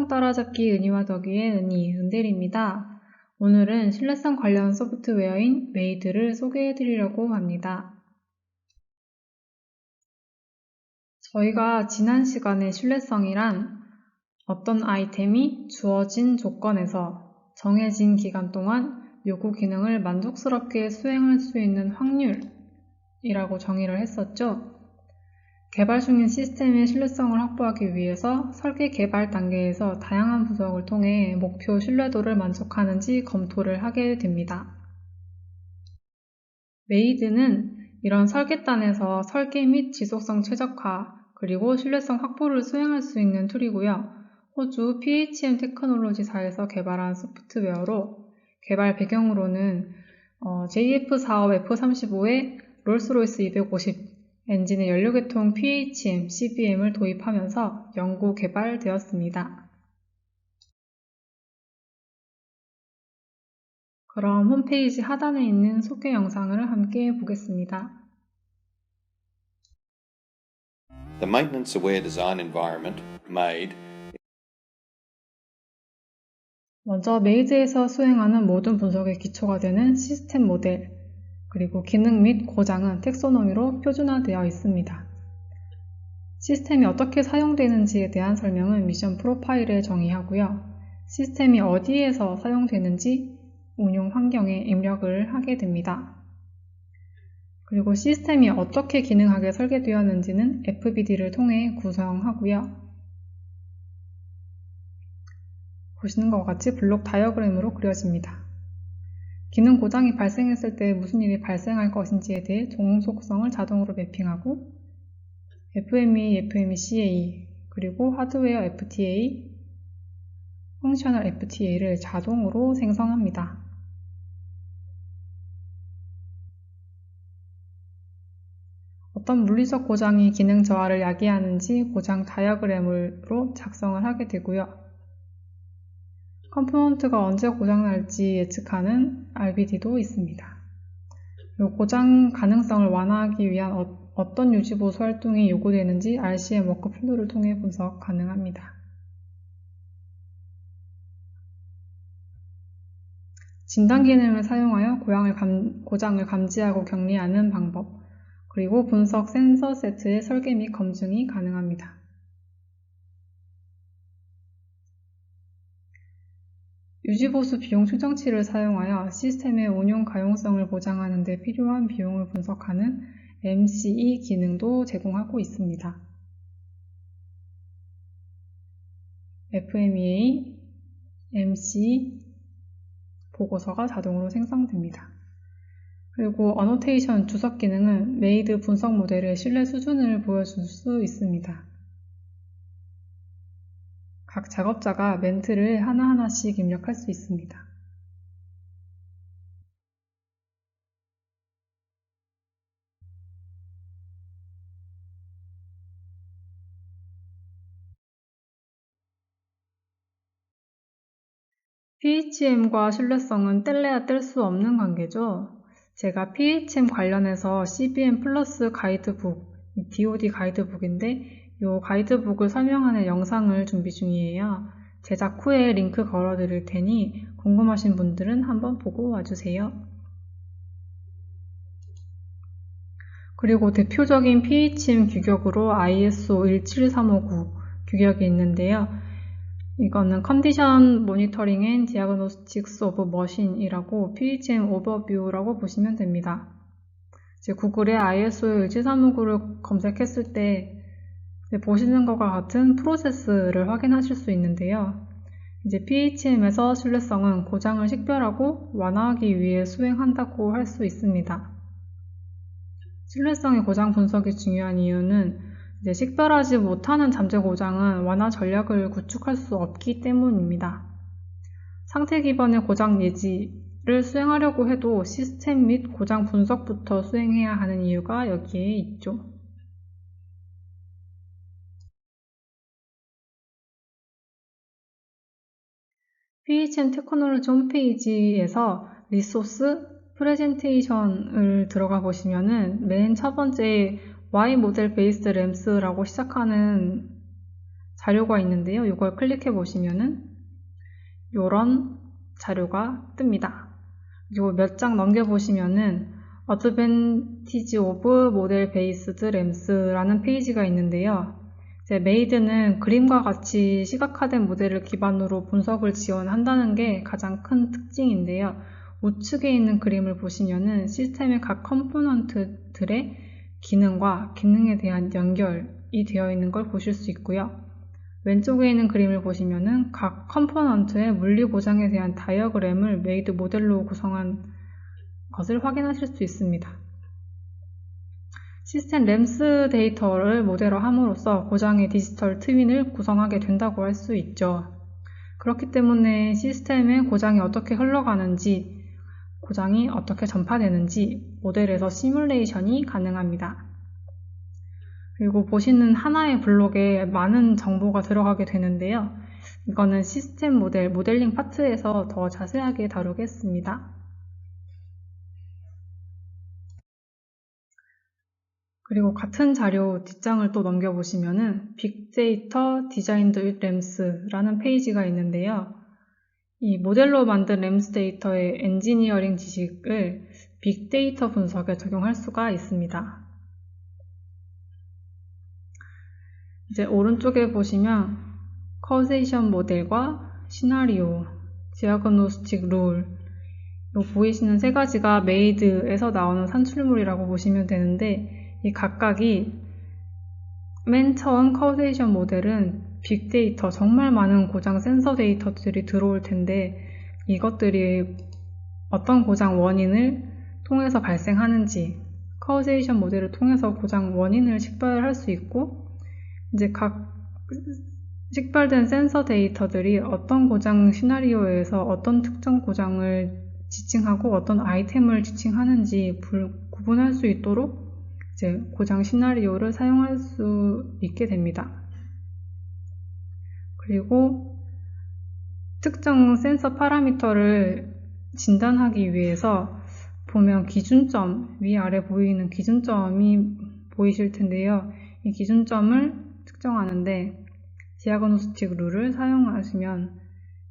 신뢰성 따라잡기 은희와 덕이의 은희, 은대리입니다. 오늘은 신뢰성 관련 소프트웨어인 메이드를 소개해드리려고 합니다. 저희가 지난 시간에 신뢰성이란 어떤 아이템이 주어진 조건에서 정해진 기간 동안 요구 기능을 만족스럽게 수행할 수 있는 확률이라고 정의를 했었죠. 개발 중인 시스템의 신뢰성을 확보하기 위해서 설계 개발 단계에서 다양한 분석을 통해 목표 신뢰도를 만족하는지 검토를 하게 됩니다. 메이드는 이런 설계단에서 설계 및 지속성 최적화, 그리고 신뢰성 확보를 수행할 수 있는 툴이고요. 호주 PHM 테크놀로지사에서 개발한 소프트웨어로 개발 배경으로는 JF 사업 F35에 롤스로이스 250 엔진의 연료계통 PHM, CBM을 도입하면서 연구 개발되었습니다. 그럼 홈페이지 하단에 있는 소개 영상을 함께 보겠습니다. The maintenance aware design environment MADE 먼저 메이드에서 수행하는 모든 분석의 기초가 되는 시스템 모델, 그리고 기능 및 고장은 텍소노미로 표준화되어 있습니다. 시스템이 어떻게 사용되는지에 대한 설명은 미션 프로파일에 정의하고요. 시스템이 어디에서 사용되는지 운용 환경에 입력을 하게 됩니다. 그리고 시스템이 어떻게 기능하게 설계되었는지는 FBD를 통해 구성하고요. 보시는 것과 같이 블록 다이어그램으로 그려집니다. 기능 고장이 발생했을 때 무슨 일이 발생할 것인지에 대해 종속성을 자동으로 매핑하고 FMEA, FMECA, 그리고 하드웨어 FTA, 펑셔널 FTA를 자동으로 생성합니다. 어떤 물리적 고장이 기능 저하를 야기하는지 고장 다이어그램으로 작성을 하게 되고요. 컴포넌트가 언제 고장날지 예측하는 RBD도 있습니다. 그리고 고장 가능성을 완화하기 위한 어떤 유지보수 활동이 요구되는지 RCM 워크플로우를 통해 분석 가능합니다. 진단 기능을 사용하여 고장을 감지하고 격리하는 방법, 그리고 분석 센서 세트의 설계 및 검증이 가능합니다. 유지보수 비용 측정치를 사용하여 시스템의 운용 가용성을 보장하는 데 필요한 비용을 분석하는 MCE 기능도 제공하고 있습니다. FMEA, MCE 보고서가 자동으로 생성됩니다. 그리고 어노테이션 주석 기능은 메이드 분석 모델의 신뢰 수준을 보여줄 수 있습니다. 각 작업자가 멘트를 하나하나씩 입력할 수 있습니다. PHM과 신뢰성은 뗄래야 뗄 수 없는 관계죠. 제가 PHM 관련해서 CBM 플러스 가이드북, DoD 가이드북인데 이 가이드북을 설명하는 영상을 준비 중이에요. 제작 후에 링크 걸어 드릴 테니 궁금하신 분들은 한번 보고 와주세요. 그리고 대표적인 PHM 규격으로 ISO 17359 규격이 있는데요. 이거는 컨디션 모니터링 앤 디아그노스틱스 오브 머신이라고 PHM 오버뷰라고 보시면 됩니다. 이제 구글에 ISO 17359를 검색했을 때 보시는 것과 같은 프로세스를 확인하실 수 있는데요. 이제 PHM에서 신뢰성은 고장을 식별하고 완화하기 위해 수행한다고 할 수 있습니다. 신뢰성의 고장 분석이 중요한 이유는 이제 식별하지 못하는 잠재 고장은 완화 전략을 구축할 수 없기 때문입니다. 상태 기반의 고장 예지를 수행하려고 해도 시스템 및 고장 분석부터 수행해야 하는 이유가 여기에 있죠. PHM 테크놀로지 홈페이지에서 리소스 프레젠테이션을 들어가 보시면은 맨 첫 번째 Y 모델 베이스드 램스라고 시작하는 자료가 있는데요. 이걸 클릭해 보시면은 이런 자료가 뜹니다. 그리고 몇 장 넘겨보시면은 Advantage of Model Based RAMs라는 페이지가 있는데요. 이제 메이드는 그림과 같이 시각화된 모델을 기반으로 분석을 지원한다는 게 가장 큰 특징인데요. 우측에 있는 그림을 보시면은 시스템의 각 컴포넌트들의 기능과 기능에 대한 연결이 되어 있는 걸 보실 수 있고요. 왼쪽에 있는 그림을 보시면은 각 컴포넌트의 물리 보장에 대한 다이어그램을 메이드 모델로 구성한 것을 확인하실 수 있습니다. 시스템 램스 데이터를 모델로 함으로써 고장의 디지털 트윈을 구성하게 된다고 할 수 있죠. 그렇기 때문에 시스템의 고장이 어떻게 흘러가는지, 고장이 어떻게 전파되는지 모델에서 시뮬레이션이 가능합니다. 그리고 보시는 하나의 블록에 많은 정보가 들어가게 되는데요. 이거는 시스템 모델링 파트에서 더 자세하게 다루겠습니다. 그리고 같은 자료 뒷장을 또 넘겨보시면은 빅데이터 디자인드 with 램스라는 페이지가 있는데요. 이 모델로 만든 램스 데이터의 엔지니어링 지식을 빅데이터 분석에 적용할 수가 있습니다. 이제 오른쪽에 보시면 커세이션 모델과 시나리오, 디아그노스틱 룰, 보이시는 세 가지가 메이드에서 나오는 산출물이라고 보시면 되는데 이 각각이 맨 처음 커세이션 모델은 빅데이터, 정말 많은 고장 센서 데이터들이 들어올 텐데 이것들이 어떤 고장 원인을 통해서 발생하는지 커세이션 모델을 통해서 고장 원인을 식별할 수 있고 이제 각 식별된 센서 데이터들이 어떤 고장 시나리오에서 어떤 특정 고장을 지칭하고 어떤 아이템을 지칭하는지 구분할 수 있도록 이제 고장 시나리오를 사용할 수 있게 됩니다. 그리고 특정 센서 파라미터를 진단하기 위해서 보면 기준점, 위아래 보이는 기준점이 보이실 텐데요. 이 기준점을 측정하는데 디아그노스틱 룰을 사용하시면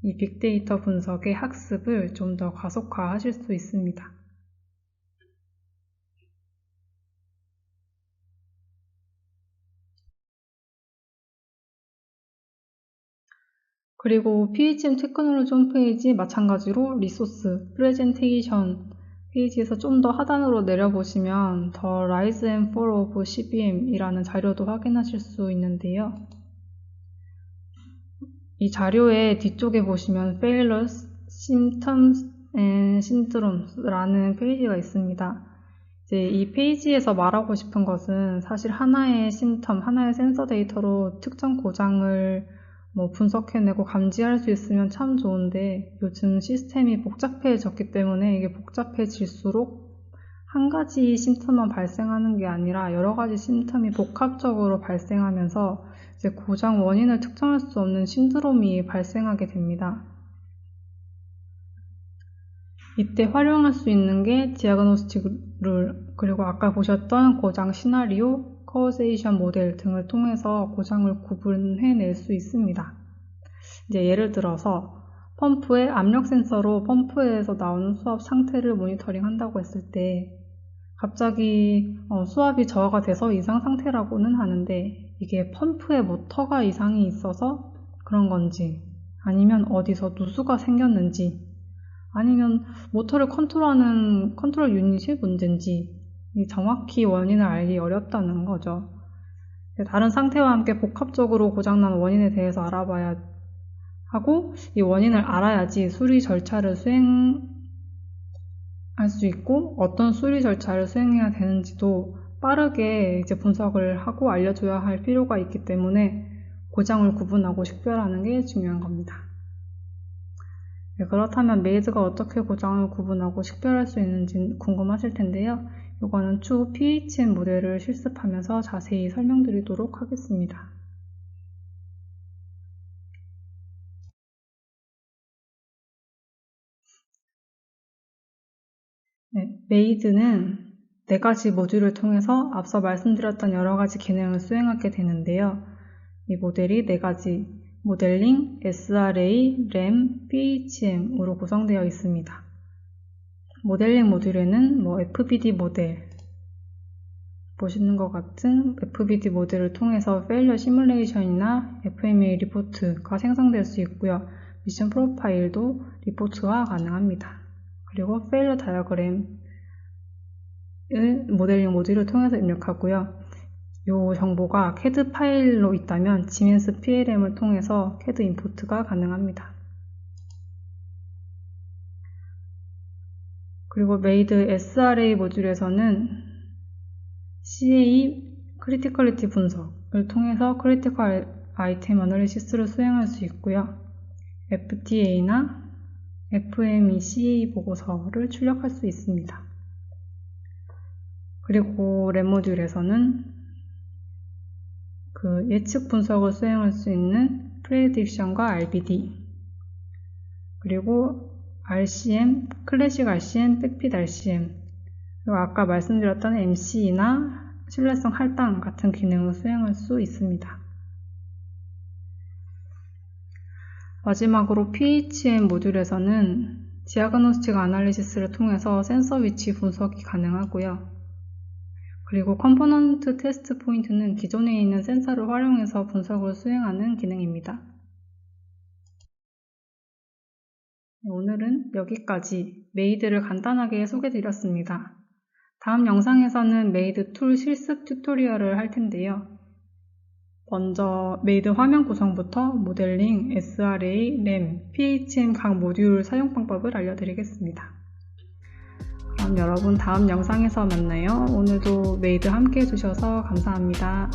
이 빅데이터 분석의 학습을 좀 더 가속화하실 수 있습니다. 그리고 PHM 테크놀로지 홈페이지 마찬가지로 리소스, 프레젠테이션 페이지에서 좀 더 하단으로 내려보시면 The Rise and Fall of CBM이라는 자료도 확인하실 수 있는데요. 이 자료의 뒤쪽에 보시면 Failures, Symptoms and Syndromes라는 페이지가 있습니다. 이제 이 페이지에서 말하고 싶은 것은 사실 하나의 심텀, 하나의 센서 데이터로 특정 고장을 분석해내고 감지할 수 있으면 참 좋은데 요즘 시스템이 복잡해졌기 때문에 이게 복잡해질수록 한 가지 심텀만 발생하는 게 아니라 여러 가지 심텀이 복합적으로 발생하면서 이제 고장 원인을 특정할 수 없는 신드롬이 발생하게 됩니다. 이때 활용할 수 있는 게 디아그노스틱 룰, 그리고 아까 보셨던 고장 시나리오, 커세이션 모델 등을 통해서 고장을 구분해낼 수 있습니다. 이제 예를 들어서 펌프의 압력 센서로 펌프에서 나오는 수압 상태를 모니터링 한다고 했을 때 갑자기 수압이 저하가 돼서 이상 상태라고는 하는데 이게 펌프의 모터가 이상이 있어서 그런 건지 아니면 어디서 누수가 생겼는지 아니면 모터를 컨트롤하는 컨트롤 유닛이 문제인지 정확히 원인을 알기 어렵다는 거죠. 다른 상태와 함께 복합적으로 고장난 원인에 대해서 알아봐야 하고 이 원인을 알아야지 수리 절차를 수행할 수 있고 어떤 수리 절차를 수행해야 되는지도 빠르게 이제 분석을 하고 알려줘야 할 필요가 있기 때문에 고장을 구분하고 식별하는 게 중요한 겁니다. 그렇다면 메이드가 어떻게 고장을 구분하고 식별할 수 있는지 궁금하실 텐데요. 이거는 추후 PHM 모델을 실습하면서 자세히 설명드리도록 하겠습니다. 메이드는 4가지 모듈을 통해서 앞서 말씀드렸던 여러 가지 기능을 수행하게 되는데요. 이 모델이 4가지 모델링, SRA, RAM, PHM으로 구성되어 있습니다. 모델링 모듈에는 FBD 모델, 보시는 것 같은 FBD 모델을 통해서 페일러 시뮬레이션이나 FMEA 리포트가 생성될 수 있고요. 미션 프로파일도 리포트가 가능합니다. 그리고 페일러 다이어그램을 모델링 모듈을 통해서 입력하고요. 이 정보가 CAD 파일로 있다면 지멘스 PLM을 통해서 CAD 임포트가 가능합니다. 그리고 메이드 SRA 모듈에서는 CA 크리티컬리티 분석을 통해서 크리티컬 아이템 어널리시스를 수행할 수 있고요. FTA나 FME CA 보고서를 출력할 수 있습니다. 그리고 램 모듈에서는 예측 분석을 수행할 수 있는 프레딕션과 RBD, 그리고 RCM, 클래식 RCM, 백핏 RCM, 그리고 아까 말씀드렸던 MC나 신뢰성 할당 같은 기능을 수행할 수 있습니다. 마지막으로 PHM 모듈에서는 디아그노스틱 아날리시스를 통해서 센서 위치 분석이 가능하고요. 그리고 컴포넌트 테스트 포인트는 기존에 있는 센서를 활용해서 분석을 수행하는 기능입니다. 오늘은 여기까지 메이드를 간단하게 소개드렸습니다. 다음 영상에서는 메이드 툴 실습 튜토리얼을 할 텐데요. 먼저 메이드 화면 구성부터 모델링, SRA, RAM, PHM 각 모듈 사용 방법을 알려드리겠습니다. 그럼 여러분 다음 영상에서 만나요. 오늘도 메이드 함께 해주셔서 감사합니다.